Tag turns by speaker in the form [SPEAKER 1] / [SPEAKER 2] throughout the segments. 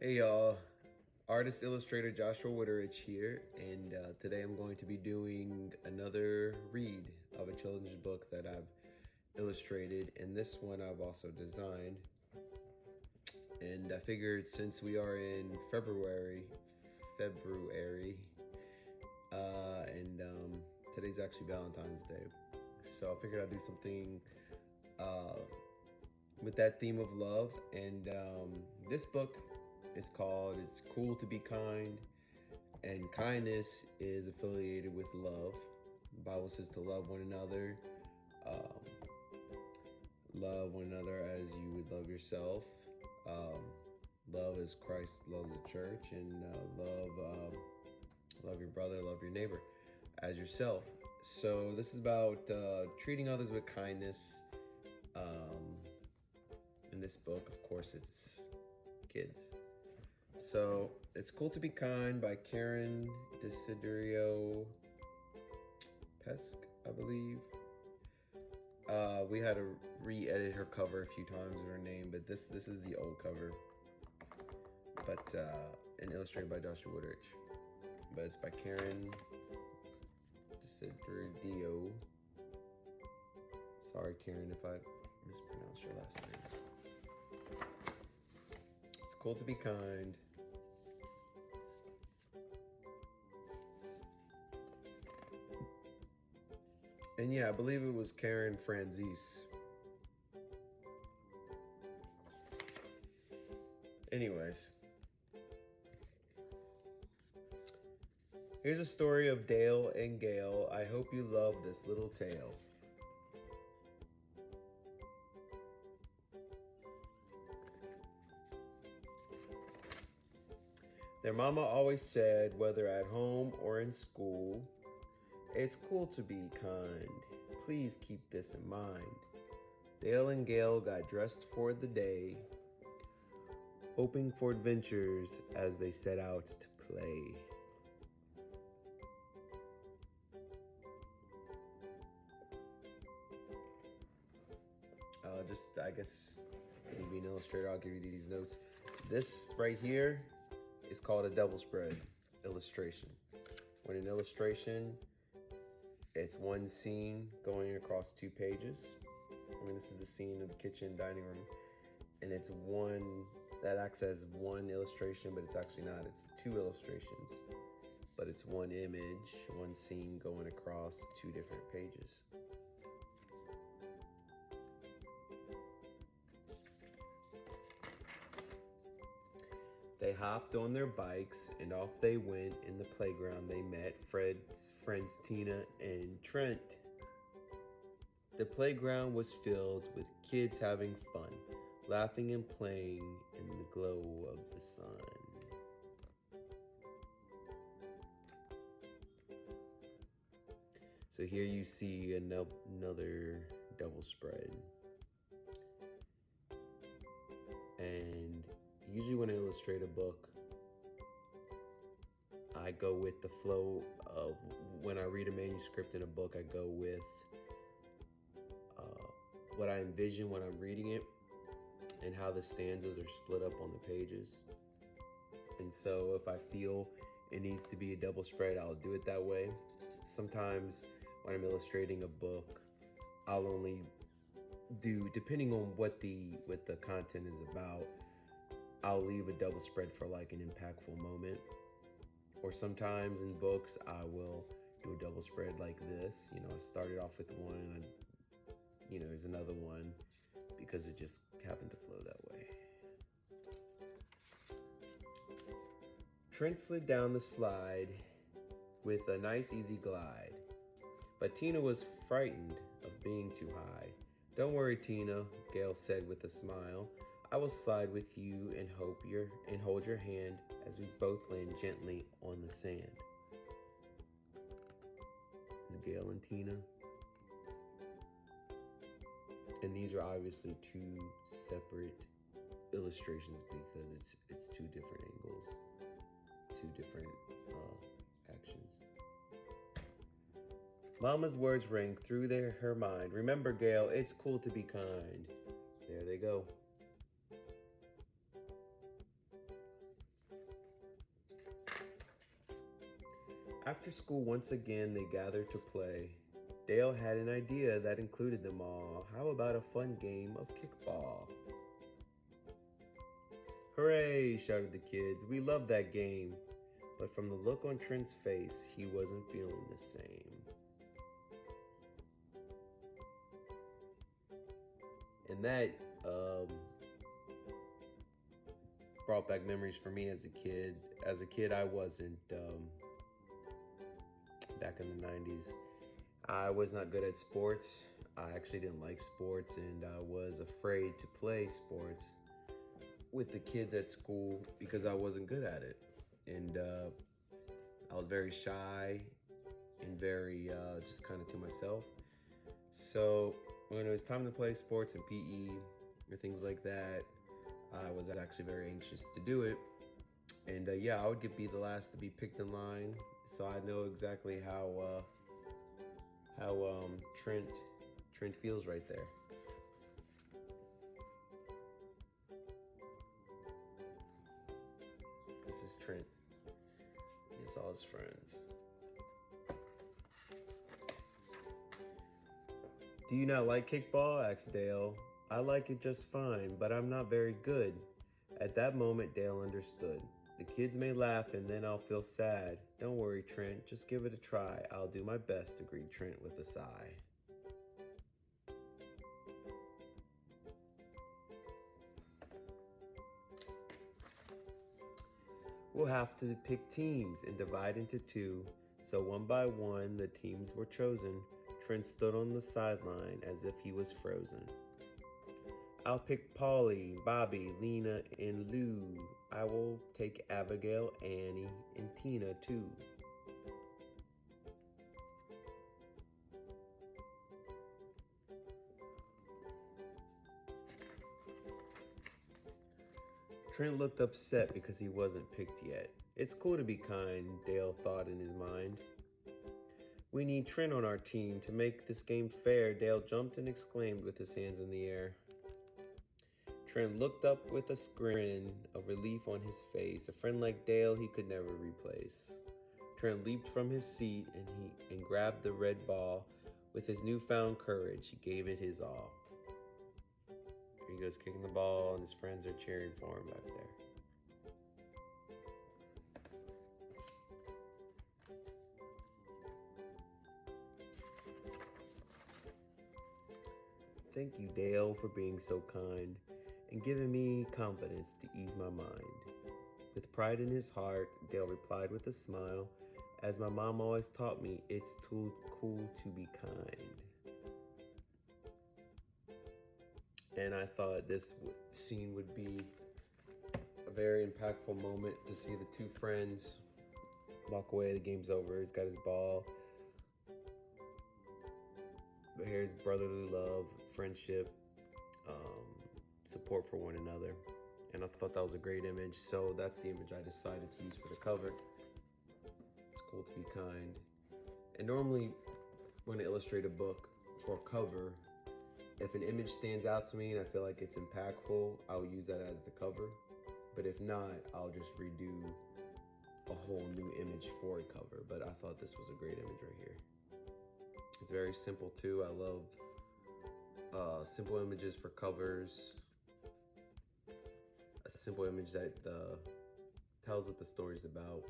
[SPEAKER 1] Hey y'all, artist illustrator Joshua Wichterich here, and today I'm going to be doing another read of a children's book that I've illustrated, and this one I've also designed. And I figured since we are in February, and today's actually Valentine's Day, so I figured I'd do something with that theme of love. And this book is called It's Cool to Be Kind, and kindness is affiliated with love. The Bible says to love one another, um, love one another as you would love yourself. Love as Christ loves the church, and love your brother, love your neighbor as yourself. So this is about treating others with kindness. In this book, of course, it's kids. So It's Cool to Be Kind by Karen Desiderio Pesk, I believe. We had to re-edit her cover a few times with her name, but this is the old cover, but and illustrated by Joshua Wichterich. But it's by Karen Desiderio. Sorry, Karen, if I mispronounced your last name. It's cool to be kind. And yeah, I believe it was Karen Franzese. Anyways, here's a story of Dale and Gale. I hope you love this little tale. Their mama always said, whether at home or in school, it's cool to be kind. Please keep this in mind. Dale and Gale got dressed for the day, hoping for adventures as they set out to play. I guess, me being an illustrator, I'll give you these notes. This right here is called a double spread illustration. When an illustration, it's one scene going across 2 pages. This is the scene of the kitchen, dining room, and it's one that acts as one illustration, but it's actually not. It's 2 illustrations, but it's one image, one scene going across 2 different pages. They hopped on their bikes and off they went. In the playground they met Fred's friends Tina and Trent. The playground was filled with kids having fun, laughing and playing in the glow of the sun. So here you see another double spread. And usually when I illustrate a book, I go with the flow of when I read a manuscript in a book, I go with what I envision when I'm reading it and how the stanzas are split up on the pages. And so if I feel it needs to be a double spread, I'll do it that way. Sometimes when I'm illustrating a book, I'll only do, depending on what the content is about, I'll leave a double spread for like an impactful moment. Or sometimes in books, I will do a double spread like this. I started off with one and there's another one because it just happened to flow that way. Trent slid down the slide with a nice easy glide, but Tina was frightened of being too high. Don't worry, Tina, Gale said with a smile. I will slide with you and hold your hand as we both land gently on the sand. It's Gale and Tina. And these are obviously 2 separate illustrations because it's 2 different angles, 2 different actions. Mama's words rang through her mind. Remember, Gale, it's cool to be kind. There they go. After school, once again, they gathered to play. Dale had an idea that included them all. How about a fun game of kickball? Hooray, shouted the kids. We love that game. But from the look on Trent's face, he wasn't feeling the same. And that brought back memories for me as a kid. As a kid, I wasn't, back in the 90s. I was not good at sports. I actually didn't like sports, and I was afraid to play sports with the kids at school because I wasn't good at it. And I was very shy and very just kind of to myself. So when it was time to play sports and PE or things like that, I was actually very anxious to do it. And yeah, I would be the last to be picked in line. So I know exactly how Trent feels right there. This is Trent. It's all his friends. Do you not like kickball? Asked Dale. I like it just fine, but I'm not very good. At that moment, Dale understood. The kids may laugh and then I'll feel sad. Don't worry, Trent. Just give it a try. I'll do my best, agreed Trent with a sigh. We'll have to pick teams and divide into two. So one by one, the teams were chosen. Trent stood on the sideline as if he was frozen. I'll pick Polly, Bobby, Lena, and Lou. I will take Abigail, Annie, and Tina too. Trent looked upset because he wasn't picked yet. It's cool to be kind, Dale thought in his mind. We need Trent on our team to make this game fair, Dale jumped and exclaimed with his hands in the air. Trent looked up with a grin of relief on his face. A friend like Dale he could never replace. Trent leaped from his seat and grabbed the red ball. With his newfound courage, he gave it his all. He goes kicking the ball, and his friends are cheering for him back there. Thank you, Dale, for being so kind and giving me confidence to ease my mind. With pride in his heart, Dale replied with a smile, as my mom always taught me, it's too cool to be kind. And I thought this scene would be a very impactful moment to see the two friends walk away. The game's over. He's got his ball. But here's brotherly love, friendship, support for one another. And I thought that was a great image. So that's the image I decided to use for the cover. It's cool to be kind. And normally when I illustrate a book for a cover, if an image stands out to me and I feel like it's impactful, I'll use that as the cover. But if not, I'll just redo a whole new image for a cover. But I thought this was a great image right here. It's very simple too. I love simple images for covers. A simple image that tells what the story's about.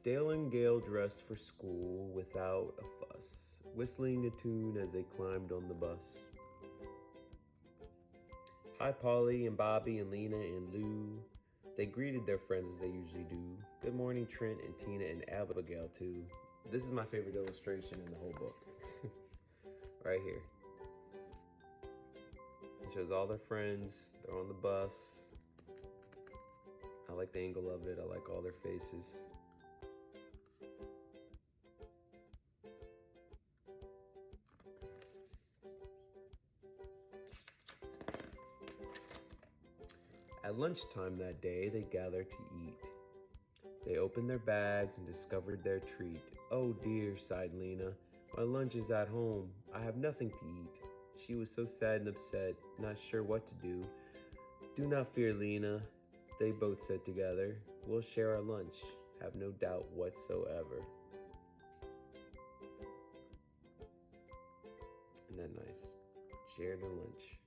[SPEAKER 1] Dale and Gale dressed for school without a fuss, whistling a tune as they climbed on the bus. Hi, Polly and Bobby and Lena and Lou. They greeted their friends as they usually do. Good morning, Trent and Tina and Abigail too. This is my favorite illustration in the whole book. Right here. It shows all their friends. They're on the bus. I like the angle of it. I like all their faces. At lunchtime that day, they gathered to eat. They opened their bags and discovered their treat. Oh dear, sighed Lena. My lunch is at home. I have nothing to eat. She was so sad and upset, not sure what to do. Do not fear, Lena, they both said together. We'll share our lunch, have no doubt whatsoever. Isn't that nice? Shared their lunch.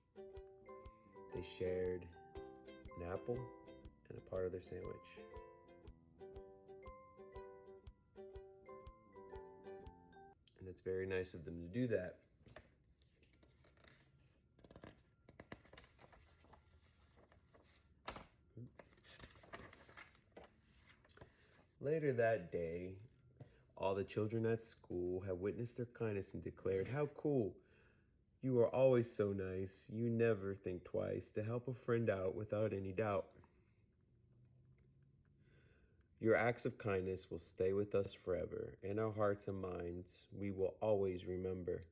[SPEAKER 1] They shared an apple and a part of their sandwich. And it's very nice of them to do that. Later that day, all the children at school had witnessed their kindness and declared, "How cool! You are always so nice. You never think twice to help a friend out without any doubt. Your acts of kindness will stay with us forever. In our hearts and minds, we will always remember.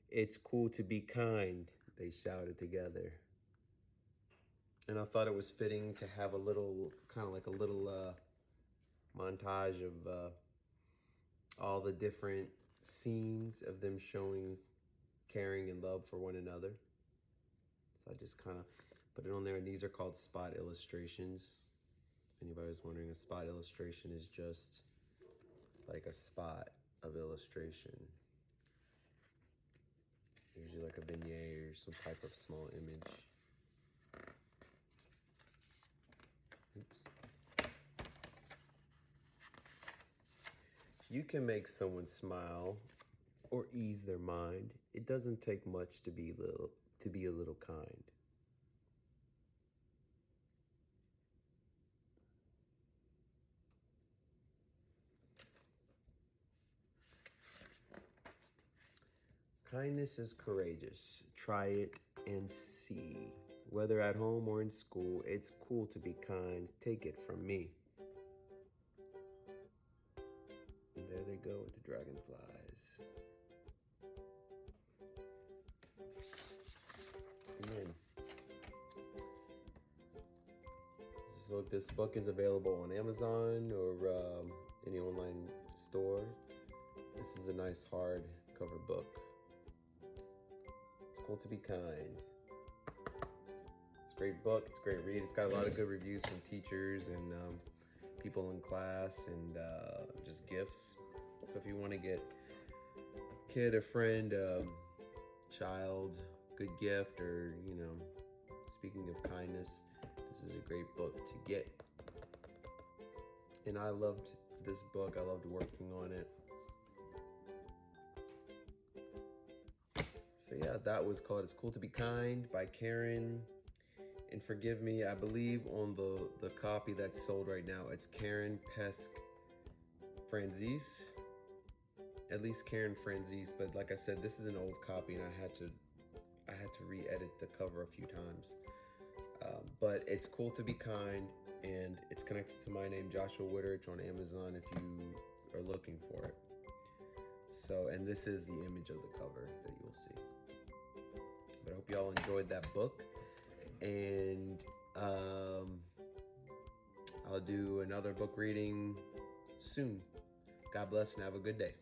[SPEAKER 1] It's cool to be kind," they shouted together. And I thought it was fitting to have a little, kind of like a little montage of all the different scenes of them showing caring and love for one another. So I just kind of put it on there, and these are called spot illustrations. If anybody was wondering, a spot illustration is just like a spot of illustration. Usually like a vignette or some type of small image. Oops. You can make someone smile or ease their mind. It doesn't take much to be a little kind. Kindness is courageous. Try it and see. Whether at home or in school, it's cool to be kind. Take it from me. And there they go with the dragonflies. Amen. So this book is available on Amazon or any online store. This is a nice hardcover book. It's cool to be kind. It's a great book. It's a great read. It's got a lot of good reviews from teachers and people in class and just gifts. So if you want to get a kid, a friend, child, good gift, or speaking of kindness, this is a great book to get. And I loved this book. I loved working on it. So yeah, that was called It's Cool to Be Kind by Karen. And forgive me, I believe on the copy that's sold right now, it's Karen Pesk Franzese. At least Karen Franzese, but like I said, this is an old copy and I had to re-edit the cover a few times. But It's Cool to Be Kind, and it's connected to my name, Joshua Wichterich, on Amazon if you are looking for it. So, and this is the image of the cover that you'll see. But I hope y'all enjoyed that book, and I'll do another book reading soon. God bless and have a good day.